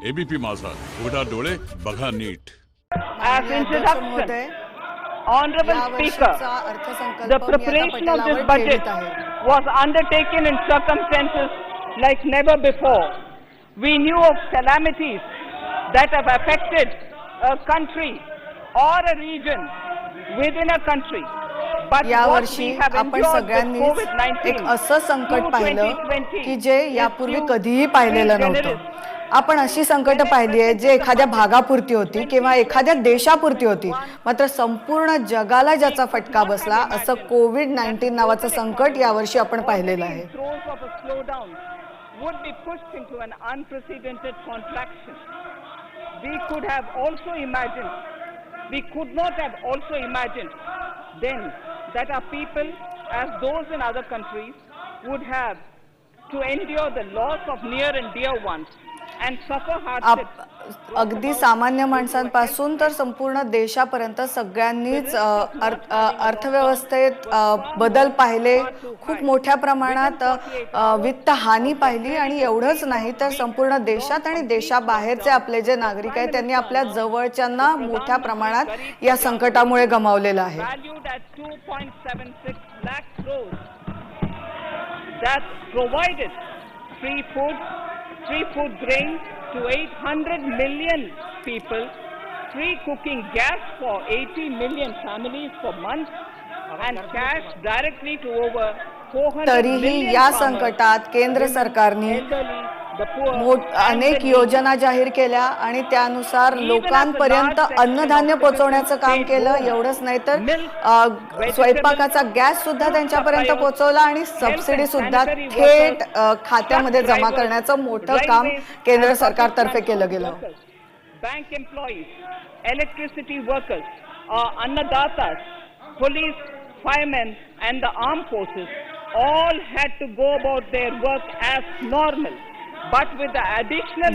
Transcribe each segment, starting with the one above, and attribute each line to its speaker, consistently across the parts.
Speaker 1: ABP माझा, उघडा डोळे बघा NEET.
Speaker 2: As introduction, Honorable Speaker, the preparation of this budget was undertaken in circumstances like never before. We knew of calamities that have affected a country or a region within a country.
Speaker 3: यावर्षी आपण सगळ्यांनी एक असं संकट पाहिलं की जे यापूर्वी कधीही पाहिलेलं नव्हतं. आपण अशी संकट पाहिली आहे जे एखाद्या भागापुरती होती किंवा एखाद्या देशापुरती होती, मात्र संपूर्ण जगाला ज्याचा फटका बसला असं कोविड-19 नावाचं संकट यावर्षी आपण पाहिलेलं आहे.
Speaker 2: Would be pushed into an unprecedented contraction. We could not have also imagined then that our people, as those in other countries, would have to endure the loss of near and dear ones and suffer hardship.
Speaker 3: अगदी सामान्य माणसांपासून तर संपूर्ण देशापर्यंत सगळ्यांनीच अर्थव्यवस्थेत बदल पाहिले, खूप मोठ्या प्रमाणात वित्त हानी पाहिली आणि एवढंच नाही तर संपूर्ण देशात आणि देशाबाहेरचे आपले जे नागरिक आहेत त्यांनी आपल्या जवळच्यांना मोठ्या प्रमाणात या संकटामुळे गमावलेलं आहे.
Speaker 2: That provided free food grains to 800 million people, free cooking gas for 80 million families for months, and cash directly to over 400
Speaker 3: तरीही
Speaker 2: million
Speaker 3: या
Speaker 2: farmers,
Speaker 3: संकटात केंद्र सरकारने
Speaker 2: elderly, the poor,
Speaker 3: अनेक योजना जाहीर केल्या आणि त्यानुसार लोकांपर्यंत अन्नधान्य पोहोचवण्याचं काम केलं. एवढंच नाही तर स्वयंपाकाचा गॅस सुद्धा त्यांच्यापर्यंत पोहोचवला आणि सबसिडी सुद्धा थेट खात्यामध्ये जमा करण्याचं मोठं काम केंद्र सरकारतर्फे केलं गेलं.
Speaker 2: bank employees, electricity workers, annadatas, police, firemen and the armed forces all had to go about their work as normal. But with the additional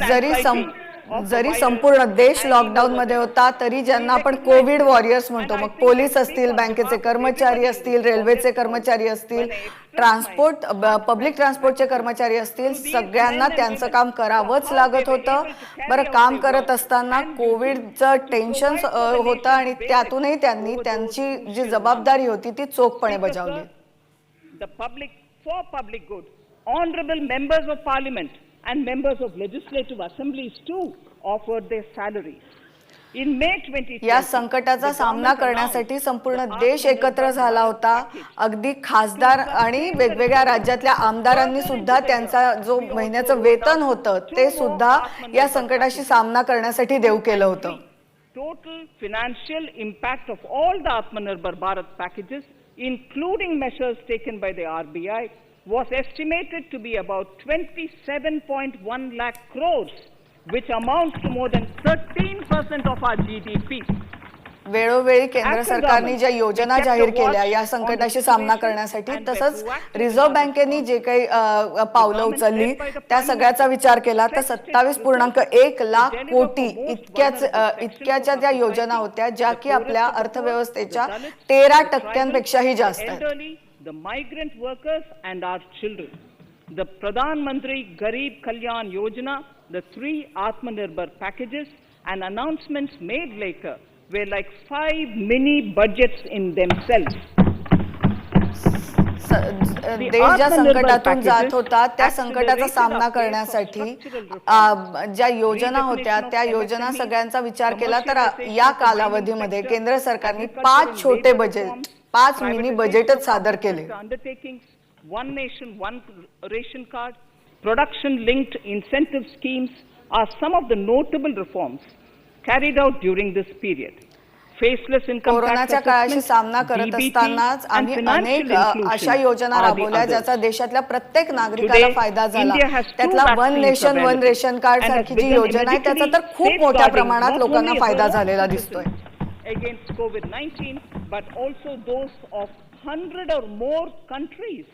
Speaker 3: जरी संपूर्ण देश लॉकडाऊन मध्ये होता तरी ज्यांना आपण कोविड वॉरियर्स म्हणतो, मग पोलीस असतील, बँकेचे कर्मचारी असतील, रेल्वेचे कर्मचारी असतील, पब्लिक ट्रान्सपोर्टचे कर्मचारी असतील, सगळ्यांना त्यांचं काम करावंच लागत होतं. बरं, काम करत असताना कोविडचं टेन्शन होतं आणि त्यातूनही त्यांनी त्यांची जी जबाबदारी होती ती चोखपणे बजावली.
Speaker 2: Public good, honorable members of parliament and members of legislative assemblies too offered their salaries. In May 2020,
Speaker 3: या संकटाचा सामना करण्यासाठी संपूर्ण देश एकत्र झाला होता. अगदी खासदार आणि वेगवेगळ्या राज्यातल्या आमदारांनी सुद्धा त्यांचा जो महिन्याचं वेतन होतं ते सुद्धा या संकटाशी सामना करण्यासाठी देऊ केलं होतं.
Speaker 2: Total financial impact of all the Atmanirbhar Bharat packages, including measures taken by the RBI, was estimated to be about 27.1 lakh crores, which amounts to more than 13% of our GDP.
Speaker 3: वेळोवेळी केंद्र सरकारने ज्या योजना जाहीर केल्या या संकटाशी सामना करण्यासाठी, तसंच रिझर्व्ह बँकेने जे काही पावलं उचलली त्या सगळ्याचा विचार केला तर 27.1 लाख कोटी इतक्याच्या त्या योजना होत्या ज्या की आपल्या अर्थव्यवस्थेच्या 13% जास्त आहेत.
Speaker 2: The migrant workers and our children. The Pradhan Mantri Garib Kalyan Yojana, the 3 Atmanirbhar packages and announcements made later were like 5 mini budgets in themselves.
Speaker 3: देश ज्या संकटातून जात होता त्या संकटाचा सामना करण्यासाठी ज्या योजना होत्या त्या योजना सगळ्यांचा विचार केला तर या कालावधीमध्ये केंद्र सरकारने 5 छोटे बजेट, 5 मिनी बजेटच सादर केले.
Speaker 2: One nation, one ration card, production linked incentive schemes are some of the notable reforms carried out during this period. Faceless income
Speaker 3: कोरोनाच्या काळाशी सामना करत असतानाच आम्ही अनेक अशा योजना राबवल्या ज्याचा देशातल्या प्रत्येक नागरिकाला फायदा झाला. त्यातला one nation one ration card सारखी जी योजना आहे त्याचा तर खूप मोठ्या प्रमाणात लोकांना फायदा झालेला दिसतोय.
Speaker 2: Against COVID-19, but also those of 100 or more countries.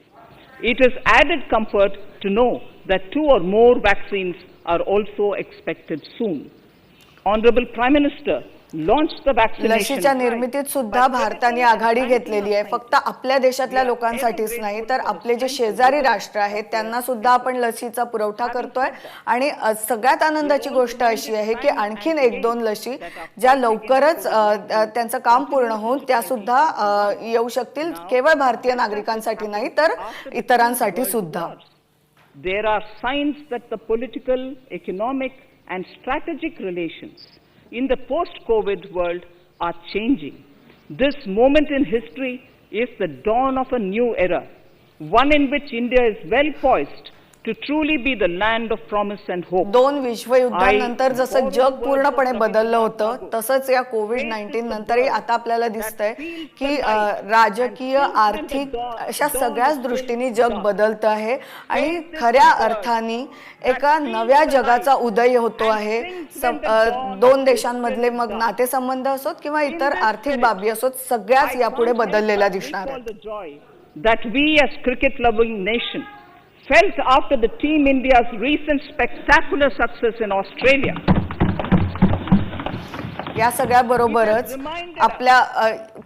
Speaker 2: It is added comfort to know that 2 or more vaccines are also expected soon. Honorable Prime Minister, launched the vaccination
Speaker 3: लशीच्या
Speaker 2: drive.
Speaker 3: निर्मितीत सुद्धा भारताने आघाडी घेतलेली आहे. फक्त आपल्या देशातल्या लोकांसाठीच नाही तर आपले जे शेजारी राष्ट्र आहेत त्यांना सुद्धा आपण लसीचा पुरवठा करतोय. आणि सगळ्यात आनंदाची गोष्ट अशी आहे की आणखीन 1-2 लशी ज्या लवकरच त्यांचं काम पूर्ण होऊन त्या सुद्धा येऊ शकतील, केवळ भारतीय नागरिकांसाठी नाही तर इतरांसाठी सुद्धा.
Speaker 2: There are signs that the political, economic and strategic relations in the post-COVID world are changing. This moment in history is the dawn of a new era, one in which India is well poised to truly be the land of promise and hope.
Speaker 3: 2 विश्वयुद्धानंतर जसं जग पूर्णपणे बदललं होतं तसंच या कोविड-19 नंतरही आता आपल्याला दिसतंय की राजकीय, आर्थिक अशा सगळ्याच दृष्टीने जग बदलतं आहे आणि खऱ्या अर्थाने एका नव्या जगाचा उदय होतो आहे. 2 देशांमधले मग नातेसंबंध असोत किंवा इतर आर्थिक बाबी असोत, सगळ्याच यापुढे बदललेल्या दिसणार आहेत.
Speaker 2: That we as cricket loving nation felt after the Team India's recent spectacular success in Australia.
Speaker 3: या सगळ्या बरोबरच आपल्या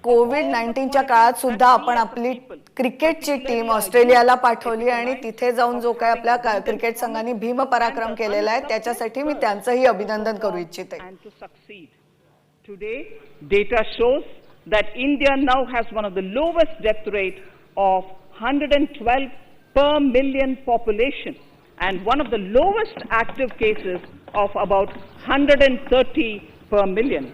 Speaker 3: कोविड-19च्या काळात सुद्धा आपण आपली क्रिकेटची टीम ऑस्ट्रेलियाला पाठवली आणि तिथे जाऊन जो काय आपल्या क्रिकेट संघाने भीम पराक्रम केलेला आहे त्याच्यासाठी मी त्यांचंही अभिनंदन करू इच्छिते.
Speaker 2: Today, data shows that India now has one of the lowest death rate of 112 per million population and one of the lowest active cases of about 130 per million.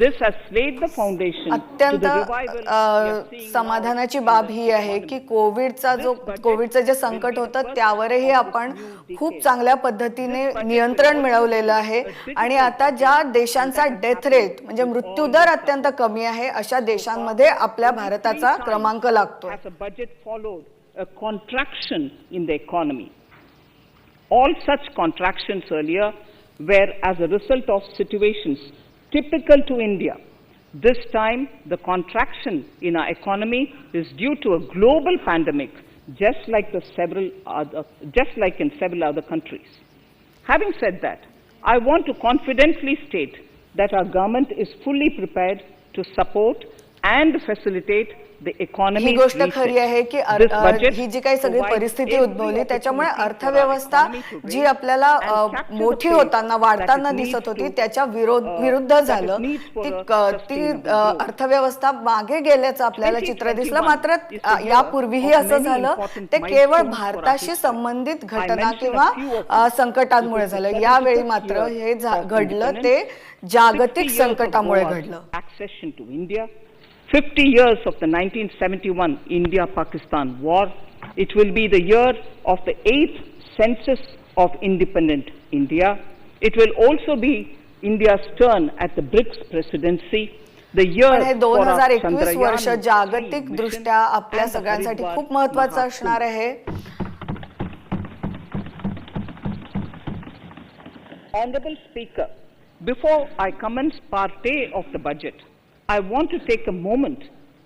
Speaker 2: This has laid the foundation to the revival.
Speaker 3: अत्यंत समाधानाची बाब ही आहे की कोविडचं जे संकट होतं त्यावरही आपण खूप चांगल्या पद्धतीने नियंत्रण मिळवलेलं आहे आणि आता ज्या देशांचा डेथ रेट म्हणजे मृत्यूदर अत्यंत कमी आहे अशा देशांमध्ये आपल्या भारताचा क्रमांक लागतो.
Speaker 2: A contraction in the economy. All such contractions earlier were as a result of situations typical to India. This time, the contraction in our economy is due to a global pandemic, just like in several other countries. Having said that, I want to confidently state that our government is fully prepared to support and facilitate
Speaker 3: ही गोष्ट खरी आहे की ही जी काही सगळी परिस्थिती उद्भवली त्याच्यामुळे अर्थव्यवस्था जी आपल्याला मोठी होताना वाढताना दिसत होती त्याच्या विरुद्ध झालं. ती अर्थव्यवस्था मागे गेल्याचं आपल्याला चित्र दिसलं. मात्र यापूर्वीही असं झालं ते केवळ भारताशी संबंधित घटना किंवा संकटांमुळे झालं. यावेळी मात्र हे घडलं ते जागतिक संकटामुळे घडलं.
Speaker 2: 50 years of the 1971 India-Pakistan war. It will be the year of the 8th census of independent India. It will also be India's turn at the BRICS presidency. The year for
Speaker 3: 2021 वर्ष जागतिक दृष्ट्या आपल्या सगळ्यांसाठी खूप महत्त्वाचं असणार आहे.
Speaker 2: Honorable Speaker, before I commence part A of the budget, I want to take a moment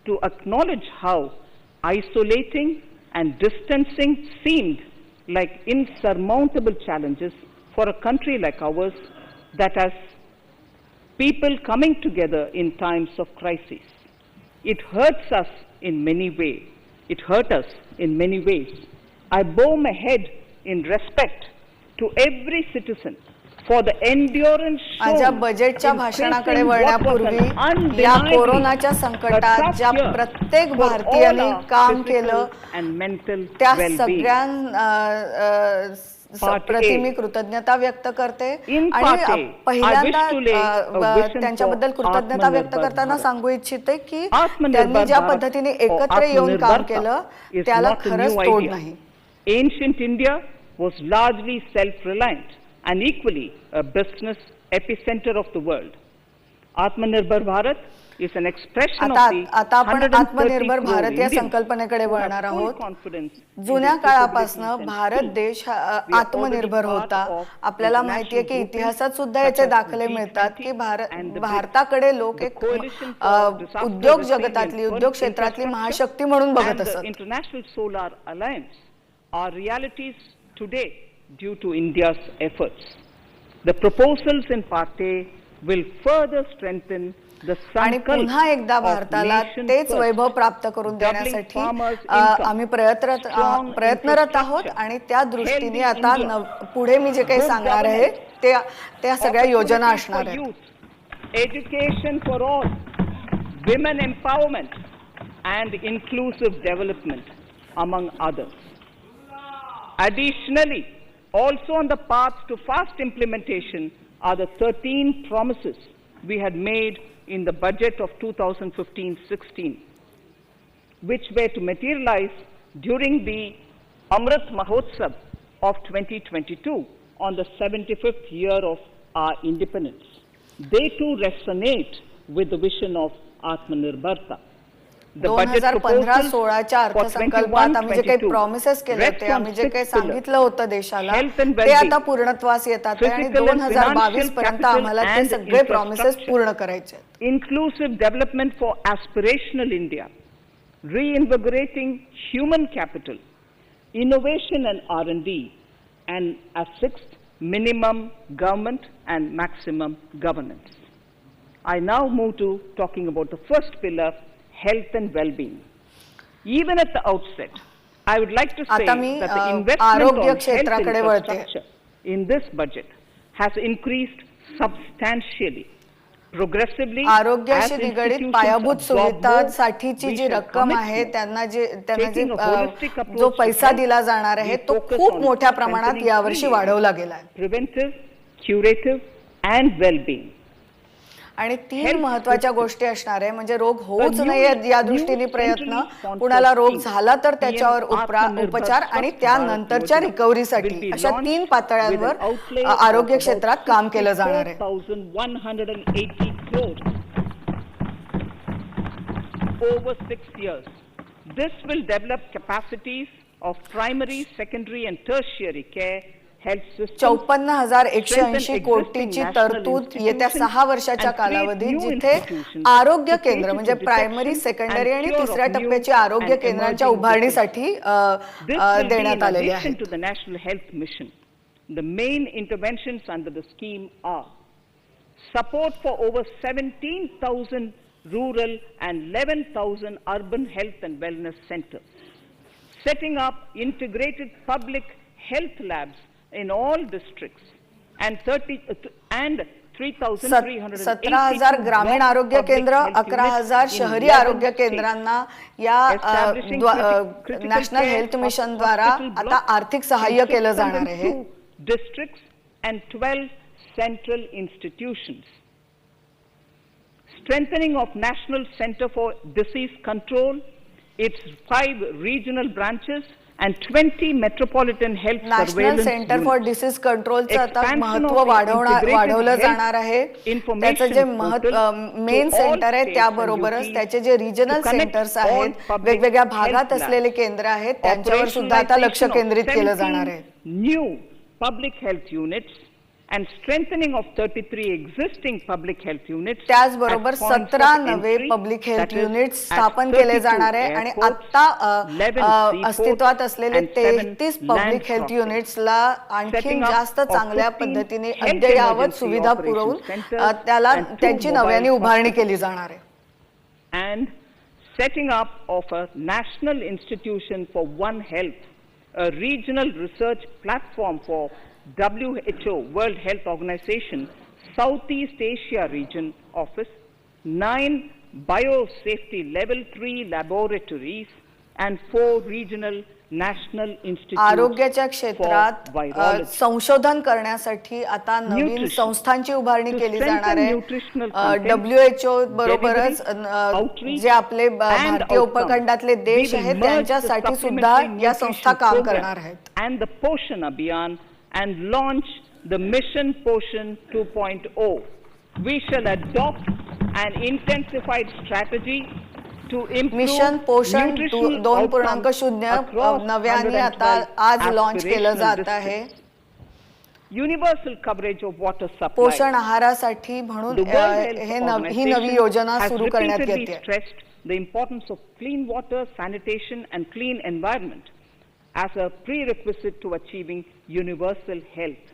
Speaker 2: to acknowledge how isolating and distancing seemed like insurmountable challenges for a country like ours that has people coming together in times of crisis. It hurts us in many ways. It hurt us in many ways. I bow my head in respect to every citizen for the endurance shown.
Speaker 3: माझ्या बजेटच्या भाषणाकडे वळण्यापूर्वी या कोरोनाच्या संकटात ज्या प्रत्येक भारतीयाने काम केलं त्या सगळ्यांप्रती मी कृतज्ञता व्यक्त करते. आणि पहिल्यांदा त्यांच्याबद्दल कृतज्ञता व्यक्त करताना सांगू इच्छिते की त्यांनी ज्या पद्धतीने एकत्र येऊन काम केलं त्याला खरंच तोड नाही.
Speaker 2: Ancient India was largely self-reliant and equally a business epicenter of the world. Atmanirbhar Bharat is an expression of the
Speaker 3: आता आपण आत्मनिर्भर भारत या संकल्पनेकडे वळणार आहोत. जुन्या काळापासून भारत देश आत्मनिर्भर होता. आपल्याला माहिती आहे की इतिहासात सुद्धा याचे दाखले मिळतात की भारताकडे लोक एक उद्योग जगतातली उद्योग क्षेत्रातली महाशक्ती म्हणून बघत असत.
Speaker 2: International Solar Alliance are realities today due to India's efforts. The proposals in Part A will further strengthen the
Speaker 3: आणि
Speaker 2: sankalp
Speaker 3: पुन्हा एकदा
Speaker 2: of
Speaker 3: भारताला
Speaker 2: nation
Speaker 3: तेच
Speaker 2: first,
Speaker 3: वैभव प्राप्त करून
Speaker 2: doubling
Speaker 3: देण्यासाठी
Speaker 2: farmers' income,
Speaker 3: आम्ही
Speaker 2: strong
Speaker 3: प्रयत्नरत आहोत
Speaker 2: infrastructure,
Speaker 3: आणि त्या दृष्टीने
Speaker 2: healthy
Speaker 3: आता
Speaker 2: India,
Speaker 3: पुढे मी जे काही
Speaker 2: good
Speaker 3: सांगणार आहे त्या सगळ्या योजना
Speaker 2: opportunities
Speaker 3: असणार
Speaker 2: for
Speaker 3: आहेत.
Speaker 2: youth, education for all, women empowerment, and inclusive development, among others. Additionally, also on the path to fast implementation are the 13 promises we had made in the budget of 2015-16, which were to materialize during the Amrit Mahotsav of 2022 on the 75th year of our independence. They too resonate with the vision of Atmanirbharta. The budget proposals
Speaker 3: 2015-16च्या
Speaker 2: for
Speaker 3: अर्थसंकल्पात आम्ही जे काही
Speaker 2: 21-22
Speaker 3: promises केले
Speaker 2: rest
Speaker 3: होते,
Speaker 2: on
Speaker 3: आम्ही जे
Speaker 2: 6
Speaker 3: काही
Speaker 2: pillars.
Speaker 3: सांगितलं होतं देशाला,
Speaker 2: Health and
Speaker 3: ते
Speaker 2: well-being,
Speaker 3: आता पूर्णत्वास येतात आणि
Speaker 2: physical and
Speaker 3: 2022
Speaker 2: financial
Speaker 3: पर्यंत
Speaker 2: capital
Speaker 3: आम्हाला ते
Speaker 2: and
Speaker 3: सगळे प्रॉमिसेस
Speaker 2: infrastructure.
Speaker 3: पूर्ण करायचे आहेत.
Speaker 2: inclusive development for aspirational India, reinvigorating human capital, innovation and R&D, and a sixth, minimum government and maximum governance. I now move to talking about the first pillar, health and well-being. Even at the outset, I would like to say
Speaker 3: आता मी,
Speaker 2: that the investment
Speaker 3: आरोग्य
Speaker 2: on health
Speaker 3: क्षेत्राकडे वळते.
Speaker 2: infrastructure in this budget has increased substantially. Progressively,
Speaker 3: आरोग्याशी
Speaker 2: as
Speaker 3: निगडित
Speaker 2: institutions
Speaker 3: पायाभूत
Speaker 2: absorb more,
Speaker 3: सुविधांसाठीची
Speaker 2: we
Speaker 3: ji
Speaker 2: shall
Speaker 3: रक्कम
Speaker 2: commit
Speaker 3: आहे
Speaker 2: more.
Speaker 3: त्यांना जे
Speaker 2: Taking a holistic approach
Speaker 3: जो
Speaker 2: to
Speaker 3: पैसा
Speaker 2: health,
Speaker 3: दिला जाणार आहे
Speaker 2: we
Speaker 3: तो
Speaker 2: focus
Speaker 3: खूप
Speaker 2: on
Speaker 3: मोठ्या प्रमाणात
Speaker 2: strengthening
Speaker 3: यावर्षी
Speaker 2: three
Speaker 3: वाढवला गेला आहे.
Speaker 2: preventive, curative, and well-being.
Speaker 3: आणि 3
Speaker 2: Health
Speaker 3: महत्वाच्या
Speaker 2: system.
Speaker 3: गोष्टी असणार आहे, म्हणजे रोग होऊच
Speaker 2: A new-
Speaker 3: नये या
Speaker 2: new
Speaker 3: दृष्टीने प्रयत्न,
Speaker 2: centrally sponsored
Speaker 3: कुणाला रोग
Speaker 2: scheme,
Speaker 3: झाला तर त्याच्यावर
Speaker 2: PM
Speaker 3: उपचार आणि
Speaker 2: Atmanirbhar
Speaker 3: त्यानंतरच्या
Speaker 2: Bharat
Speaker 3: रिकव्हरीसाठी
Speaker 2: will be
Speaker 3: अशा
Speaker 2: launched
Speaker 3: 3
Speaker 2: with
Speaker 3: पातळ्यांवर
Speaker 2: an outlay
Speaker 3: आरोग्य
Speaker 2: of
Speaker 3: क्षेत्रात
Speaker 2: about
Speaker 3: काम केलं जाणार आहे.
Speaker 2: 64,180 crores over 6 years. This will develop capacities of primary, secondary, and tertiary care health systems.
Speaker 3: 54,180 कोटीची तरतूद येत्या 6 वर्षाच्या कालावधीत, जिथे आरोग्य केंद्र म्हणजे प्रायमरी, सेकंडरी आणि तिसऱ्या टप्प्याची आरोग्य केंद्रांच्या उभारणीसाठी देण्यात आलेली आहे.
Speaker 2: To the National Health Mission, the main interventions under the scheme are support for over 17,000 rural and 11,000 urban health and wellness centers, setting up integrated public health labs in all districts, and 3,380
Speaker 3: 17,000 ग्रामीण आरोग्य केंद्र, 11,000 शहरी आरोग्य केंद्रांना या national health mission द्वारा आता आर्थिक सहाय्य केलं जाणार आहे.
Speaker 2: districts and 12 central institutions. Strengthening of National Center for Disease Control, its 5 regional branches and 20 metropolitan health
Speaker 3: national
Speaker 2: surveillance
Speaker 3: centre for
Speaker 2: units.
Speaker 3: Disease कंट्रोलचं आता
Speaker 2: Expansion
Speaker 3: महत्व
Speaker 2: of the
Speaker 3: वाढवलं
Speaker 2: integrated
Speaker 3: जाणार आहे.
Speaker 2: health information
Speaker 3: त्याचं जे
Speaker 2: portal
Speaker 3: main
Speaker 2: to all
Speaker 3: centre आहे
Speaker 2: states
Speaker 3: त्याबरोबरच
Speaker 2: and
Speaker 3: त्याचे जे regional
Speaker 2: to connect
Speaker 3: centres
Speaker 2: all
Speaker 3: आहेत,
Speaker 2: public
Speaker 3: वेगवेगळ्या
Speaker 2: health
Speaker 3: भागात
Speaker 2: labs.
Speaker 3: असलेले केंद्र आहेत, त्यांच्यावर सुद्धा आता लक्ष
Speaker 2: Operationalization of
Speaker 3: केंद्रित केलं जाणार
Speaker 2: 17
Speaker 3: आहे.
Speaker 2: new public health units and strengthening of 33 existing public health units.
Speaker 3: त्याचबरोबर
Speaker 2: at points of
Speaker 3: 17 नवे
Speaker 2: entry,
Speaker 3: public health
Speaker 2: that is
Speaker 3: units
Speaker 2: at
Speaker 3: स्थापन केले
Speaker 2: 32
Speaker 3: जाणार आहे आणि
Speaker 2: airports,
Speaker 3: आता
Speaker 2: 11 seaports
Speaker 3: अस्तित्वात असलेले
Speaker 2: and 7
Speaker 3: 33 public
Speaker 2: land
Speaker 3: health
Speaker 2: crossings.
Speaker 3: युनिट्सला आणखी
Speaker 2: Setting up
Speaker 3: जास्त
Speaker 2: of
Speaker 3: चांगल्या
Speaker 2: 15
Speaker 3: पद्धतीने
Speaker 2: health
Speaker 3: अद्ययावत
Speaker 2: emergency
Speaker 3: सुविधा
Speaker 2: operation
Speaker 3: पुरवून
Speaker 2: centers
Speaker 3: त्याला
Speaker 2: and 2
Speaker 3: त्यांची
Speaker 2: mobile
Speaker 3: नव्याने उभारणी
Speaker 2: hospitals.
Speaker 3: केली जाणार आहे.
Speaker 2: And setting up of a national institution for One Health, a regional research platform for WHO, World Health Organization, Southeast Asia Region Office, 9 biosafety level 3 laboratories, and 4 regional national institutes
Speaker 3: आरोग्याच्या
Speaker 2: for
Speaker 3: क्षेत्रात
Speaker 2: virology.
Speaker 3: संशोधन करण्यासाठी आता नवीन
Speaker 2: Nutrition.
Speaker 3: संस्थांची उभारणी
Speaker 2: To
Speaker 3: केली
Speaker 2: strengthen
Speaker 3: जाणार आहे.
Speaker 2: nutritional content,
Speaker 3: WHO बरोबरच
Speaker 2: delivery, outreach,
Speaker 3: जे आपले
Speaker 2: and
Speaker 3: भारतीय
Speaker 2: outcomes.
Speaker 3: उपखंडातले
Speaker 2: We
Speaker 3: देश
Speaker 2: will
Speaker 3: आहेत
Speaker 2: merge the
Speaker 3: त्यांच्यासाठी सुद्धा
Speaker 2: supplementary
Speaker 3: या संस्था
Speaker 2: nutrition
Speaker 3: काम
Speaker 2: program
Speaker 3: करणार आहेत.
Speaker 2: and the Poshan Abhiyan and launch the Mission Poshan 2.0. We shall adopt an intensified strategy to improve
Speaker 3: mission पोषण
Speaker 2: nutritional
Speaker 3: 2.0
Speaker 2: outcomes across
Speaker 3: नव्याने आता
Speaker 2: 112
Speaker 3: आज लॉन्च केलं
Speaker 2: aspirational
Speaker 3: जात आहे.
Speaker 2: districts. Universal coverage of water supply.
Speaker 3: पोषण आहारासाठी म्हणून
Speaker 2: The World Health
Speaker 3: he Navi
Speaker 2: Organization
Speaker 3: योजना
Speaker 2: has
Speaker 3: सुरू करण्यात
Speaker 2: repeatedly
Speaker 3: येते.
Speaker 2: stressed the importance of clean water, sanitation, and clean environment as a prerequisite to achieving universal health.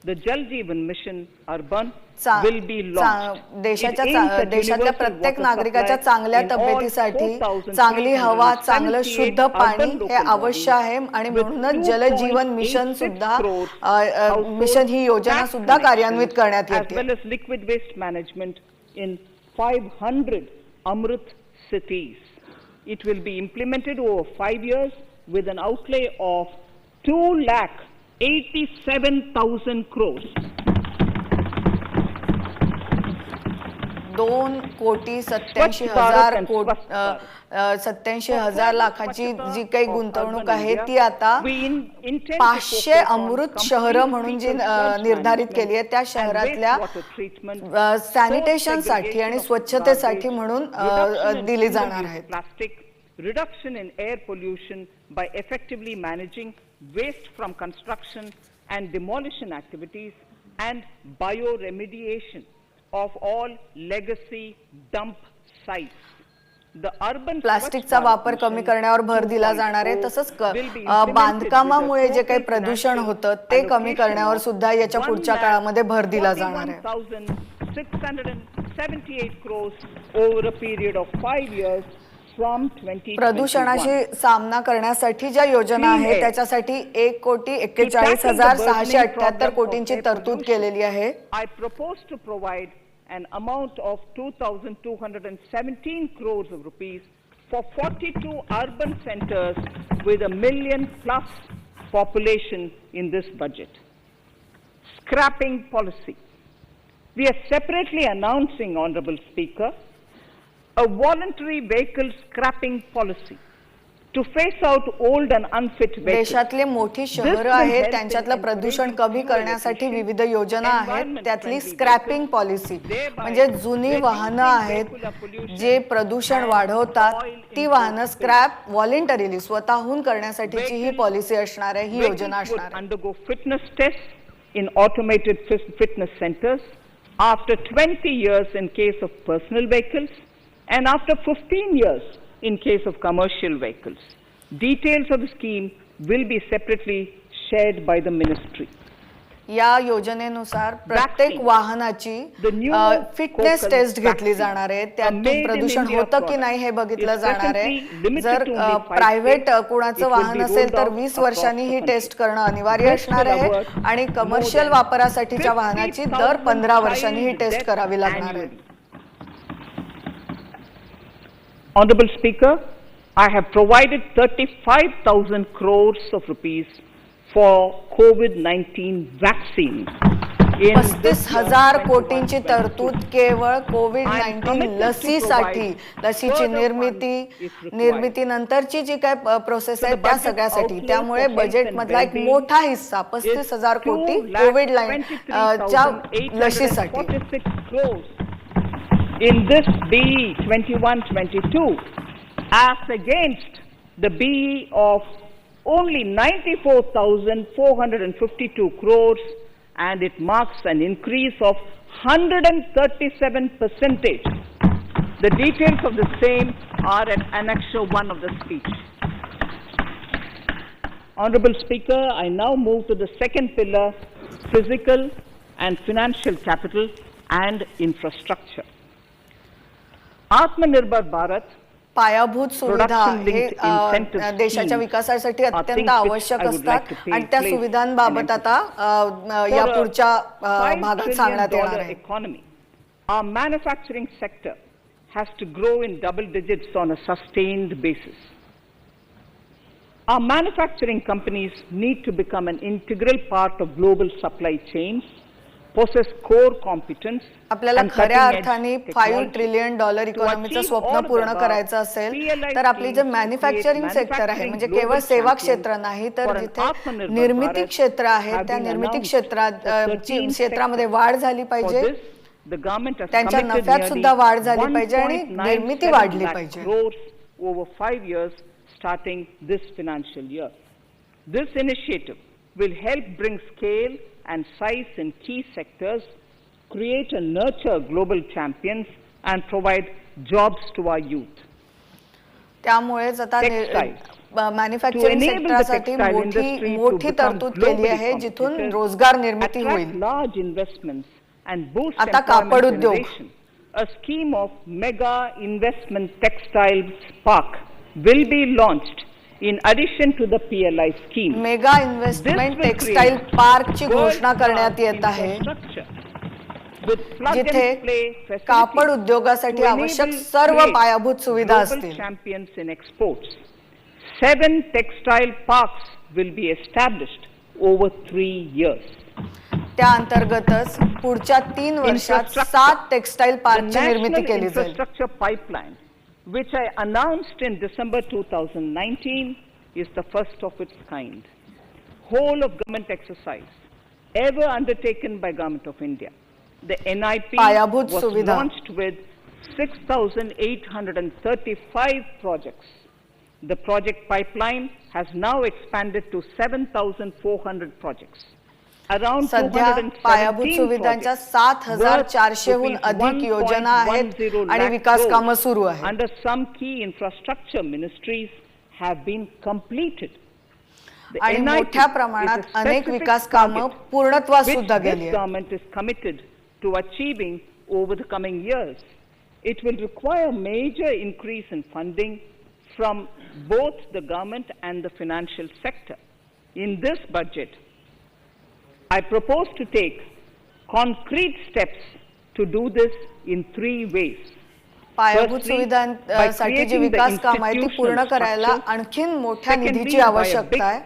Speaker 2: the Jal Jeevan Mission Urban
Speaker 3: चा-
Speaker 2: will be launched.
Speaker 3: देशाच्या
Speaker 2: It aims at
Speaker 3: देशातल्या
Speaker 2: universal
Speaker 3: प्रत्येक
Speaker 2: water
Speaker 3: नागरिकाच्या
Speaker 2: supply
Speaker 3: चांगल्या
Speaker 2: in all
Speaker 3: तब्येतीसाठी
Speaker 2: 4,378
Speaker 3: चांगली हवा, चांगलं शुद्ध पाणी
Speaker 2: urban
Speaker 3: हे
Speaker 2: local
Speaker 3: आवश्यक आहे आणि
Speaker 2: with
Speaker 3: म्हणूनच जल जीवन
Speaker 2: 2.86
Speaker 3: मिशन सुद्धा
Speaker 2: crores
Speaker 3: मिशन ही योजना
Speaker 2: household
Speaker 3: सुद्धा
Speaker 2: tax
Speaker 3: कार्यान्वित करण्यात
Speaker 2: connections,
Speaker 3: येते.
Speaker 2: as well as liquid waste management in 500 Amrit cities. It will be implemented over 5 years with an outlay of 2,87,000 crores.
Speaker 3: 2,87,000 लाखाची जी काही गुंतवणूक आहे ती आता 500 अमृत शहरं म्हणून जी निर्धारित केली आहे त्या शहरातल्या सॅनिटेशनसाठी आणि स्वच्छतेसाठी म्हणून दिली जाणार आहेत.
Speaker 2: Plastic reduction in air pollution by effectively managing waste from construction and demolition activities and bioremediation of all legacy dump sites. The urban
Speaker 3: प्लास्टिकचा वापर कमी करण्यावर भर दिला जाणार आहे. तसंच बांधकामामुळे जे काही प्रदूषण होतं ते कमी करण्यावर सुद्धा याच्या पुढच्या काळामध्ये भर दिला जाणार आहे.
Speaker 2: 1,678 crores over a period of 5 years from 2021.
Speaker 3: प्रदूषणाशी सामना करण्यासाठी ज्या योजना आहेत त्याच्यासाठी 1,41,678 कोटींची तरतूद केलेली आहे.
Speaker 2: I propose to provide an amount of 2,217 crores of rupees for 42 urban centers with 1 million plus population in this budget. Scrapping policy. We are separately announcing, Honorable Speaker, a voluntary vehicle scrapping policy to phase out old and unfit vehicles.
Speaker 3: देशातले मोठी शहरं आहेत त्यांच्यातलं प्रदूषण कमी करण्यासाठी विविध योजना आहेत. त्यातली स्क्रॅपिंग पॉलिसी म्हणजे जुनी वाहनं आहेत जे प्रदूषण वाढवतात ती वाहनं स्क्रॅप व्हॉलंटरीली स्वतःहून करण्यासाठीची ही पॉलिसी असणार आहे, ही योजना असणार आहे.
Speaker 2: Undergo fitness tests in automated fitness centers after 20 years in case of personal vehicles and after 15 years in case of commercial vehicles. Details of the scheme will be separately shared by the ministry.
Speaker 3: या योजनेनुसार प्रत्येक वाहनाची fitness test घेतली जाणार आहे. त्यातून प्रदूषण होतं की नाही हे बघितलं जाणार आहे. जर प्रायव्हेट कोणाचं वाहन असेल तर 20 वर्षांनी ही टेस्ट करणं अनिवार्य असणार आहे आणि कमर्शियल वापरासाठीच्या वाहनाची दर 15 वर्षांनी ही टेस्ट करावी लागणार आहे.
Speaker 2: Honorable Speaker, I have provided 35,000 crores of rupees for COVID-19 vaccine.
Speaker 3: 35,000 कोटींची तरतूद केवळ कोविड-19 लसीसाठी, लसीची निर्मिती नंतरची जी काय प्रोसेस आहे त्या सगळ्यासाठी. त्यामुळे बजेटमधला एक मोठा हिस्सा 35,000 कोटी कोविड-19च्या लसीसाठी.
Speaker 2: In this BE 21-22 as against the BE of only 94,452 crores, and it marks an increase of 137%. The details of the same are at Annexure 1 of the speech. Honorable Speaker, I now move to the second pillar, physical and financial capital and infrastructure. Atmanirbhar Bharat
Speaker 3: पायाभूत सुविधा हे देशाच्या विकासासाठी अत्यंत आवश्यक असतात आणि त्या सुविधांबाबत आता या पुढच्या भागात सांगण्यात येणार आहे.
Speaker 2: Our manufacturing sector has to grow in double digits on a sustained basis. Our manufacturing companies need to become an integral part of global supply chains, possess core competence.
Speaker 3: आपल्याला खऱ्या अर्थाने $5 ट्रिलियन इकॉनॉमीचं स्वप्न पूर्ण करायचं असेल तर आपली जे मॅन्युफॅक्चरिंग सेक्टर आहे म्हणजे केवळ सेवा क्षेत्र नाही तर जिथे निर्मिती क्षेत्र आहे त्या निर्मिती क्षेत्रामध्ये वाढ झाली पाहिजे, त्यांच्या नफ्यात सुद्धा वाढ झाली पाहिजे आणि निर्मिती वाढली पाहिजे.
Speaker 2: Over 5 years starting this financial year. This initiative will help bring scale and size in key sectors, create and nurture global champions, and provide jobs to our youth.
Speaker 3: त्यामुळेच आता मॅन्युफॅक्चरिंग सेक्टरसाठी मोठी तरतूद केली आहे, जिथून रोजगार निर्मिती होईल. आता कापड उद्योग.
Speaker 2: A scheme of mega investment textiles park will be launched in addition to the PLI scheme.
Speaker 3: Mega investment textile park ची घोषणा करण्यात येत आहे, जिथे कापड उद्योगासाठी आवश्यक सर्व पायाभूत सुविधा असतील.
Speaker 2: Champions in exports. 7 textile parks will be established over 3 years.
Speaker 3: त्या अंतर्गतच पुढच्या 3 वर्षात 7 टेक्सटाईल पार्कची निर्मिती केली जाईल.
Speaker 2: Infrastructure pipeline, which I announced in December 2019, is the first of its kind. Whole of government exercise ever undertaken by Government of India. The NIP
Speaker 3: पायाभूत
Speaker 2: was
Speaker 3: सुविधा.
Speaker 2: launched with 6,835 projects. The project pipeline has now expanded to 7,400 projects. Around
Speaker 3: सध्या
Speaker 2: 217
Speaker 3: पायाभूत सुविधांच्या 7,400 हून अधिक योजना आहेत आणि विकास कामं सुरू आहेत.
Speaker 2: Under some key infrastructure ministries have been completed.
Speaker 3: आणि मोठ्या प्रमाणात अनेक विकास कामं पूर्णत्वास सुद्धा गेली आहेत.
Speaker 2: Government is committed to achieving over the coming years. It will require major increase in funding from both the government and the financial sector. In this budget, I propose to take concrete steps to do this in 3 ways.
Speaker 3: पायाभूत सुविधांसाठी जी विकास कामं आहेत ती पूर्ण करायला आणखीन मोठ्या निधीची आवश्यकता आहे,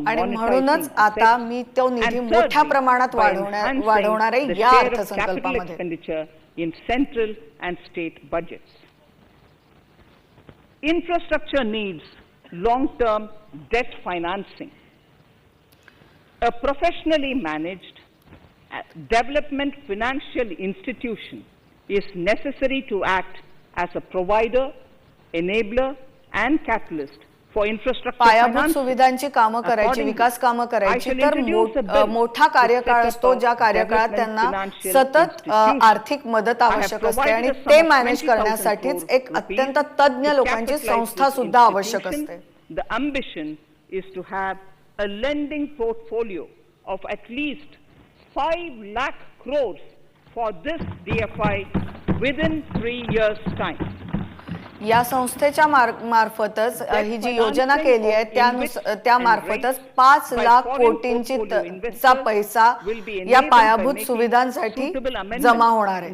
Speaker 3: आणि म्हणूनच आता मी तो निधी मोठ्या प्रमाणात वाढवणार आहे या अर्थसंकल्पामध्ये.
Speaker 2: In central and state budgets. Infrastructure needs long-term debt financing. A professionally managed development financial institution is necessary to act as a provider, enabler and catalyst for infrastructure
Speaker 3: पायाभूत
Speaker 2: financing.
Speaker 3: सुविधांची कामं करायची, विकास कामं करायची तर मोठा कार्यकाळ असतो, ज्या कार्यकाळात त्यांना सतत आर्थिक मदत आवश्यक असते, आणि ते मॅनेज करण्यासाठीच एक अत्यंत तज्ञ लोकांची संस्था सुद्धा आवश्यक असते.
Speaker 2: The ambition is to have a lending portfolio of at least 5 lakh crores for this DFI within 3 years time.
Speaker 3: या संस्थेच्या मार्फतच ही जी योजना केली आहे त्या मार्फतच 5 लाख कोटींची चा पैसा या पायाभूत सुविधांसाठी जमा होणार आहे.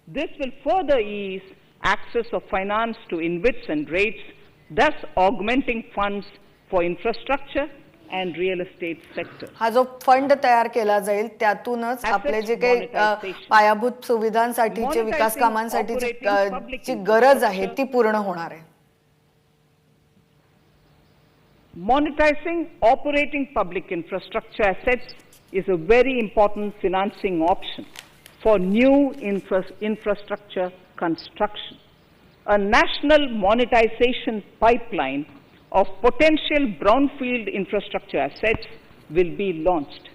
Speaker 2: This will further ease access of finance to InvITs and REITs, thus augmenting funds for infrastructure and real estate sector.
Speaker 3: हा जो फंड तयार केला जाईल त्यातूनच आपले जे काही पायाभूत सुविधांसाठीचे विकास कामांसाठी जी गरज आहे ती पूर्ण होणार आहे.
Speaker 2: Monetizing operating public infrastructure assets is a very important financing option for new infrastructure construction. A national monetization pipeline of potential brownfield infrastructure assets will be launched.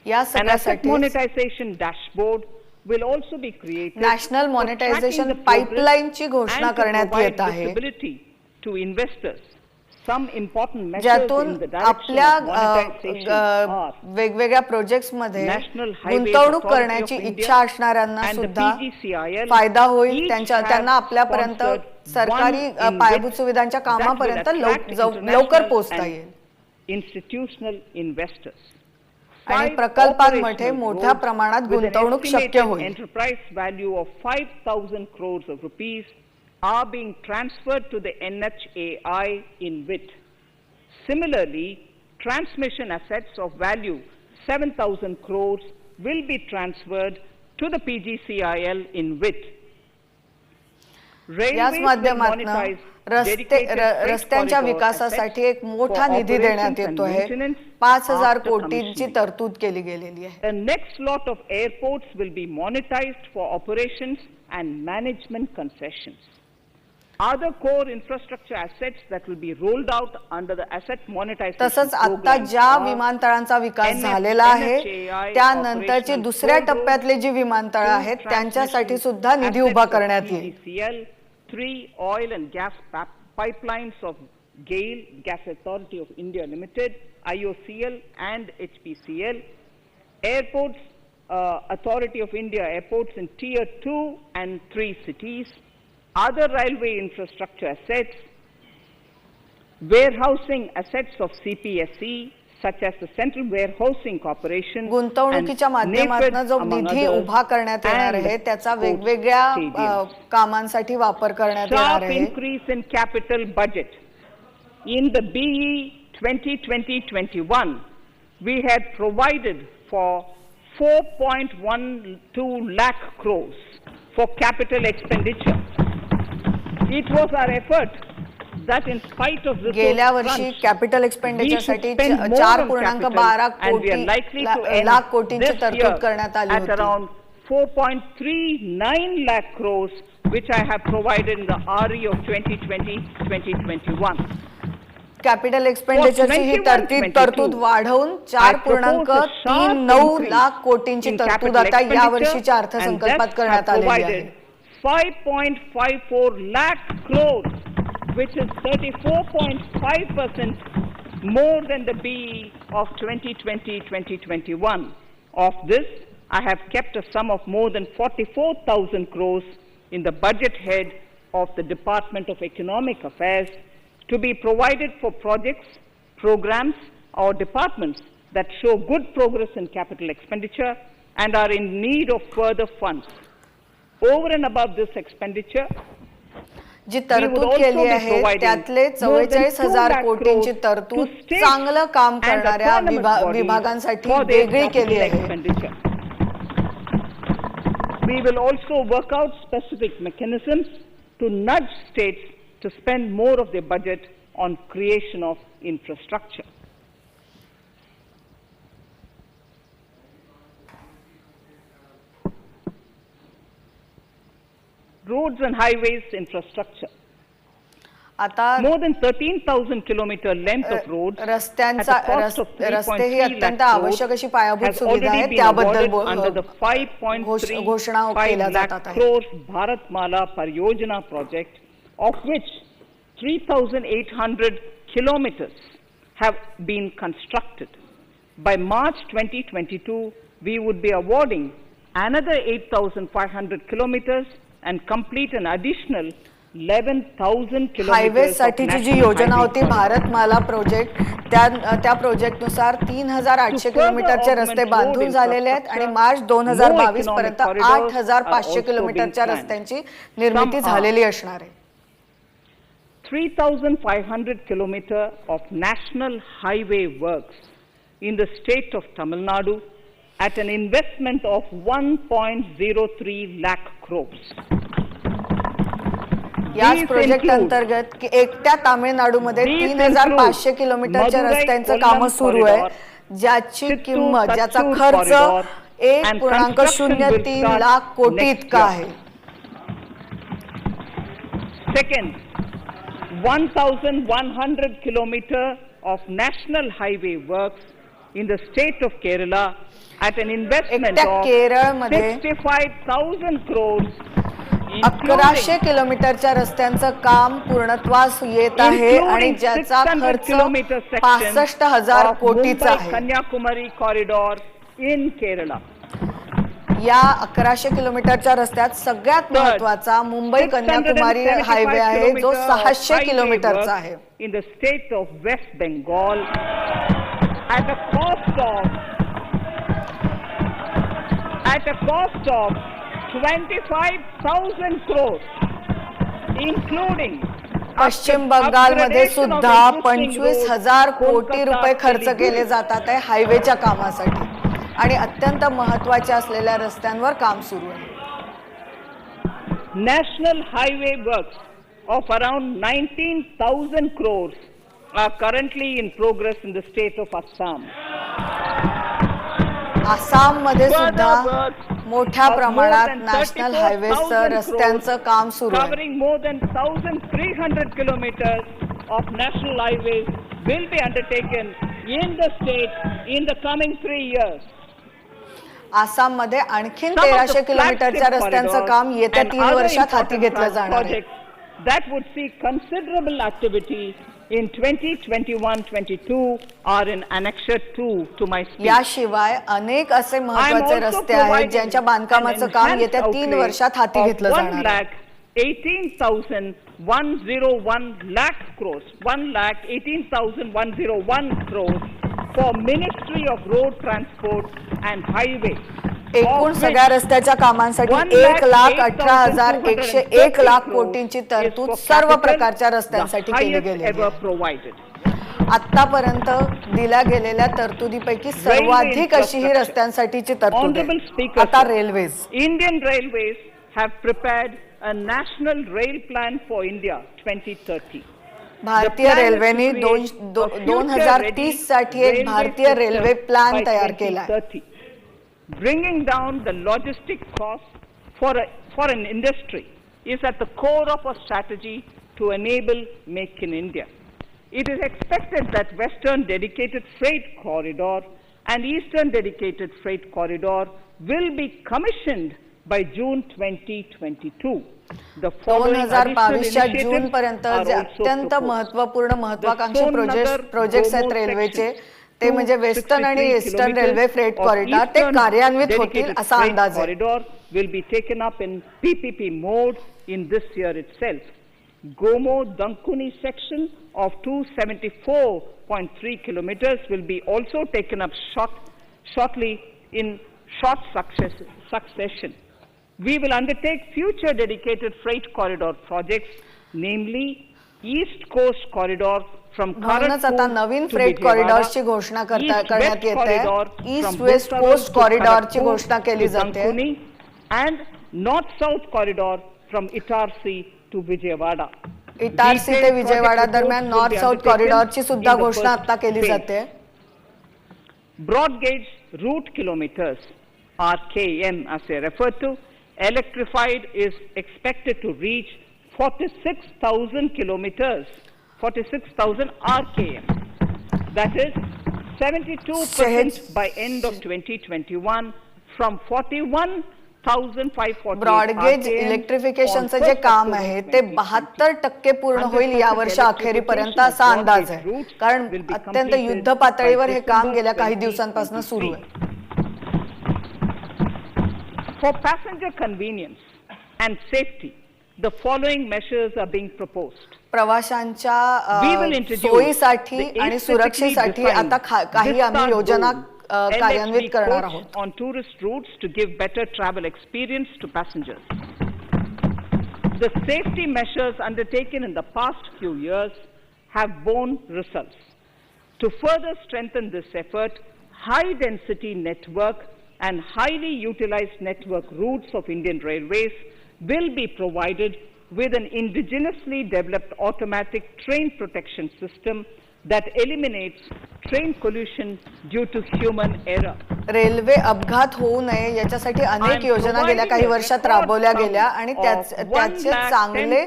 Speaker 2: An asset monetization dashboard will also be created.
Speaker 3: National monetization pipeline ची घोषणा करण्यात येत आहे,
Speaker 2: to investors. Some important measures
Speaker 3: ज्यातून
Speaker 2: in the direction of monetization are
Speaker 3: वेगवेगळ्या projects मध्ये गुंतवणूक करण्याची इच्छा असणाऱ्यांना सुद्धा फायदा होईल. त्यांना आपल्यापर्यंत सरकारी पायाभूत सुविधांच्या कामापर्यंत लवकर पोहोचता येईल.
Speaker 2: Institutional investors
Speaker 3: आणि प्रकल्पांमध्ये मोठ्या प्रमाणात गुंतवणूक शक्य होईल.
Speaker 2: Enterprise value of 5,000 crores of rupees are being transferred to the NHAI InvIT. Similarly, transmission assets of value 7,000 crores will be transferred to the PGCIL InvIT.
Speaker 3: याच माध्यमातून रस्त्यांच्या विकासासाठी एक मोठा निधी देण्यात येतो आहे. 5,000 कोटींची तरतूद केली गेलेली आहे.
Speaker 2: The next lot of airports will be monetized for operations and management concessions. Other core infrastructure assets that will be rolled out under the asset monetization
Speaker 3: तसंच आता ज्या विमानतळांचा विकास झालेला आहे त्यानंतरची दुसऱ्या टप्प्यातले जी विमानतळ आहेत त्यांच्यासाठी सुद्धा निधी उभा करण्यात येईल.
Speaker 2: 3 oil and gas pipelines of GAIL, Gas Authority of India Limited, IOCL and HPCL, Airports Authority of India airports in Tier 2 and 3 cities, other railway infrastructure assets, warehousing assets of CPSE, such as the Central Warehousing Corporation,
Speaker 3: गुंतवणुकीच्या माध्यमातून जो निधी उभा करण्यात येणार आहे त्याचा वेगवेगळ्या कामांसाठी वापर करण्यात येणार आहे.
Speaker 2: Increase in capital budget. In the BE 2020-21, we had provided for 4.12 lakh crores for capital expenditure. It was our effort that in spite of this
Speaker 3: गेल्या वर्षी कॅपिटल एक्सपेंडिचर साठी 4.12 लाख कोटींची तरतूद करण्यात आली होती.
Speaker 2: Around 4.39 lakh crores, which I have provided in the RE of 2020-2021.
Speaker 3: Capital एक्सपेंडिचरची ही तरतूद वाढवून 4.39 लाख कोटींची तरतूद आता या वर्षीच्या अर्थसंकल्पात करण्यात आलेली आहे.
Speaker 2: 5.54 lakh crores, which is 34.5% more than the BE of 2020-2021. Of this, I have kept a sum of more than 44,000 crores in the budget head of the Department of Economic Affairs to be provided for projects, programs, or departments that show good progress in capital expenditure and are in need of further funds. Over and above this expenditure,
Speaker 3: जी तरतूद केली आहे त्यातले 44,000 कोटींची तरतूद चांगलं काम करणाऱ्या विभागांसाठी वेगळी केली आहे.
Speaker 2: We will also work out specific mechanisms to nudge states to spend more of their budget on creation of infrastructure. Roads and highways infrastructure.
Speaker 3: आता
Speaker 2: more than 13,000 kilometer length of roads
Speaker 3: रस्ते ही अत्यंत आवश्यक अशी पायाभूत सुविधा आहे त्याबद्दल घोषणा केल्या जातात आहे.
Speaker 2: Bharatmala Pariyojana project, of which 3,800 kilometers have been constructed. By March 2022, we would be awarding another 8,500 kilometers and complete an additional 11,000 kilometers.
Speaker 3: Highway साठीची जी योजना होती भारतमाला प्रोजेक्ट त्या प्रोजेक्ट नुसार 3,800 किलोमीटरचे रस्ते बांधून झालेले आहेत आणि मार्च 2022 पर्यंत 8,500 किलोमीटरच्या रस्त्यांची निर्मिती झालेली असणार आहे.
Speaker 2: 3,500 kilometers of national highway works in the state of Tamil Nadu at an investment of 1.03 lakh crores.
Speaker 3: याच प्रोजेक्ट अंतर्गत एकट्या तामिळनाडूमध्ये 3,500 किलोमीटरच्या रस्त्यांचं काम सुरू आहे ज्याची किंमत ज्याचा खर्च 1.03 लाख कोटी इतका आहे.
Speaker 2: Second, 1,100 kilometers of national highway works in the state of Kerala at an investment of 65,000 crores.
Speaker 3: 1,100 किलोमीटरच्या रस्त्यांचं काम पूर्णत्वास येत आहे आणि ज्याचा खर्च 65,000 कोटीचा आहे.
Speaker 2: कन्याकुमारी कॉरिडॉर इन केरला.
Speaker 3: या 1,100 किलोमीटरच्या रस्त्यात सगळ्यात महत्त्वाचा मुंबई कन्याकुमारी हायवे आहे जो 600 किलोमीटरचा आहे.
Speaker 2: In the state of West Bengal at a cost of 25,000 crores, including
Speaker 3: पश्चिम बंगालमध्ये सुद्धा 25,000 कोटी रुपये खर्च केले जातात आहे हायवेच्या कामासाठी आणि अत्यंत महत्त्वाच्या असलेल्या रस्त्यांवर काम सुरू आहे.
Speaker 2: National highway works of around 19,000 crores are currently in progress in the state of Assam.
Speaker 3: Assam मध्ये सुद्धा मोठ्या प्रमाणात नॅशनल हायवेचं रस्त्यांचं काम सुरू आहे.
Speaker 2: Covering more than 1,300 kilometers of national highways will be undertaken in the state in the coming 3 years.
Speaker 3: Assam मध्ये आणखीन 1,300 किलोमीटरच्या रस्त्यांचं काम येत्या 3 वर्षात हाती घेतलं जाणार आहे.
Speaker 2: that would see considerable activity in 2021-22 are in Annexure 2 to my speech.
Speaker 3: याशिवाय अनेक असे महत्त्वाचे रस्ते आहेत ज्यांच्या बांधकामाचं काम येत्या 3 वर्षात हाती घेतलं जाणार आहे.
Speaker 2: 1,18,101 lakh crores, 1,18,101 crores for Ministry of Road Transport and Highways.
Speaker 3: एकूण सगळ्या रस्त्याच्या कामांसाठी 1,18,101 लाख कोटींची तरतूद सर्व प्रकारच्या रस्त्यांसाठी केली गेली आहे. आतापर्यंत दिल्या गेलेल्या तरतुदीपैकी सर्वाधिक अशी ही रस्त्यांसाठीची तरतूद आहे. आता railways.
Speaker 2: Indian Railways have prepared a national rail plan for India 2030.
Speaker 3: भारतीय रेल्वेने 2030 साठी एक भारतीय रेल्वे प्लॅन तयार केला आहे.
Speaker 2: Bringing down the logistic costs for an industry is at the core of our strategy to enable Make in India. It is expected that Western Dedicated Freight Corridor and Eastern Dedicated Freight Corridor will be commissioned by June 2022.
Speaker 3: 2022च्या जून पर्यंत जे अत्यंत महत्वाकांक्षी projects आहेत रेल्वेचे ते म्हणजे western आणि eastern railway freight corridor ते कार्यान्वित होतील असा अंदाज आहे.
Speaker 2: Corridor will be taken up in PPP mode in this year itself. Gomo Dankuni section of 274.3 kilometers will be also taken up shortly in short succession. We will undertake future dedicated freight corridor projects, namely East Coast Corridor from
Speaker 3: म्हणूनच आता नवीन freight कॉरिडॉरची घोषणा करण्यात येत आहे. East west coast कॉरिडॉरची घोषणा केली जाते
Speaker 2: and North South Corridor from Itarsi to Vijayawada.
Speaker 3: Itarsi ते विजयवाडा दरम्यान नॉर्थ साउथ कॉरिडॉरची सुद्धा घोषणा आता केली जाते.
Speaker 2: Broad gauge route kilometers, RKM as they refer to, electrified is expected to reach 46,000 kilometers, 46,000 RKM. That is 72% by end of 2021 from 41,548
Speaker 3: broad gauge इलेक्ट्रिफिकेशनचं जे काम आहे ते 72% पूर्ण होईल या वर्षा अखेरीपर्यंत असा अंदाज आहे. कारण अत्यंत युद्ध पातळीवर हे काम गेल्या काही दिवसांपासून सुरू आहे.
Speaker 2: For passenger convenience and safety, the following measures are being proposed.
Speaker 3: प्रवाशांच्या सोयीसाठी आणि सुरक्षेसाठी आता काही आम्ही योजना कार्यान्वित करणार आहोत.
Speaker 2: On tourist routes to give better travel experience to passengers. The safety measures undertaken in the past few years have borne results. To further strengthen this effort, high density network and highly utilized network routes of Indian Railways will be provided with an indigenously developed automatic train protection system that eliminates train collision due to human error.
Speaker 3: Railway अपघात होऊ नये याच्यासाठी अनेक योजना गेल्या काही वर्षात राबवल्या गेल्या आणि त्याचे चांगले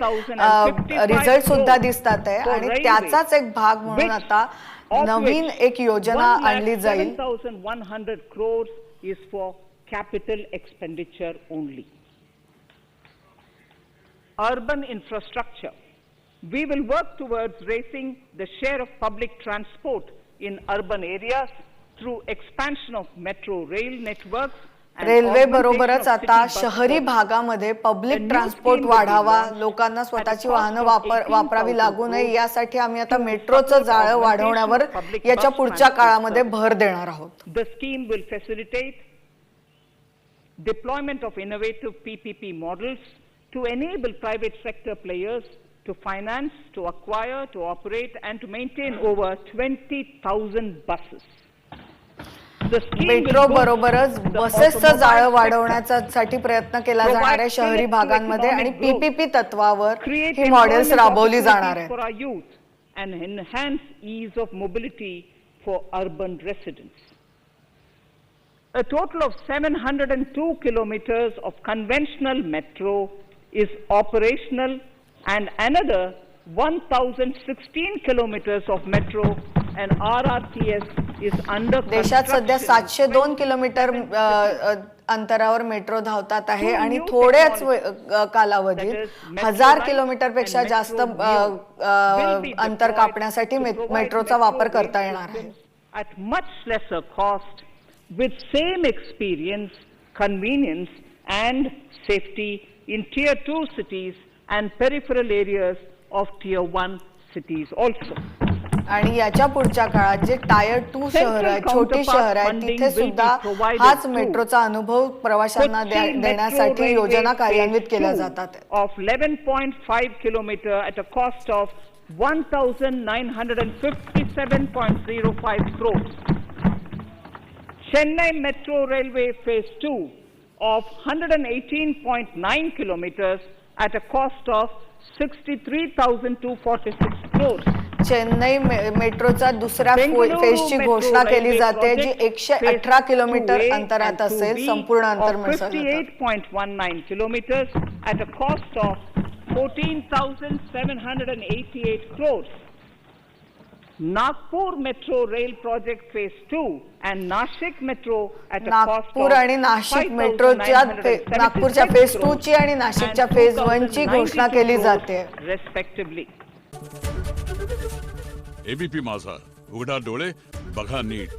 Speaker 3: रिझल्ट सुद्धा दिसतात आहे आणि त्याचाच एक भाग म्हणून आता नवीन एक योजना आणली जाईल.
Speaker 2: 7,100 crores is for capital expenditure only. Urban infrastructure. We will work towards raising the share of public transport in urban areas through expansion of metro rail networks.
Speaker 3: Railway बरोबरच आता शहरी भागामध्ये पब्लिक ट्रान्सपोर्ट वाढावा, लोकांना स्वतःची वाहनं वापरावी लागू नये यासाठी आम्ही आता मेट्रोचं जाळं वाढवण्यावर याच्या पुढच्या काळामध्ये भर देणार आहोत.
Speaker 2: The scheme will facilitate deployment of innovative PPP models to enable private sector players to finance, to acquire, to operate and to maintain over 20,000 buses.
Speaker 3: Metro बरोबरच बसेसचं जाळं वाढवण्यासाठी प्रयत्न केला जाणार आहे शहरी भागांमध्ये आणि पीपीपी तत्वावर ही मॉडेल्स राबवली जाणार आहेत.
Speaker 2: And enhance ease of mobility for urban residents. A total of 702 kilometers of conventional metro is operational and another 1,016 kilometers of metro and RRTS is under
Speaker 3: देशात सध्या 702 किलोमीटर अंतरावर मेट्रो धावतात आहे आणि थोड्याच कालावधीत 1000 किलोमीटरपेक्षा जास्त अंतर कापण्यासाठी मेट्रोचा वापर करता येणार आहे.
Speaker 2: At much lesser cost, with same experience, convenience and safety in Tier 2 cities and peripheral areas of Tier 1 cities also.
Speaker 3: आणि याच्या पुढच्या काळात जे टायर 2 शहर आहेत, छोटी शहर आहेत, तिथे सुद्धा हाच मेट्रोचा अनुभव प्रवाशांना देण्यासाठी योजना कार्यान्वित केल्या जातात.
Speaker 2: Of 11.5 kilometer at a cost of 1,957.05 crores. Chennai Metro Railway Phase 2 of 118.9 kilometers at a cost of 63,246 crores.
Speaker 3: Chennai मेट्रोचा दुसऱ्या फेजची घोषणा केली जाते जी 118 किलोमीटर अंतरात असेल. संपूर्ण अंतर मिळेल
Speaker 2: 58.19 kilometers at a cost of 14,788 crores. Nagpur Metro Rail Project Phase 2 and Nashik Metro at a cost of
Speaker 3: Nagpur आणि नाशिक मेट्रोच्या नागपूरच्या फेज 2 ची आणि नाशिकच्या फेज 1 ची घोषणा केली जाते
Speaker 2: respectively.
Speaker 1: एबीपी माझा, उघडा डोळे बघा नीट.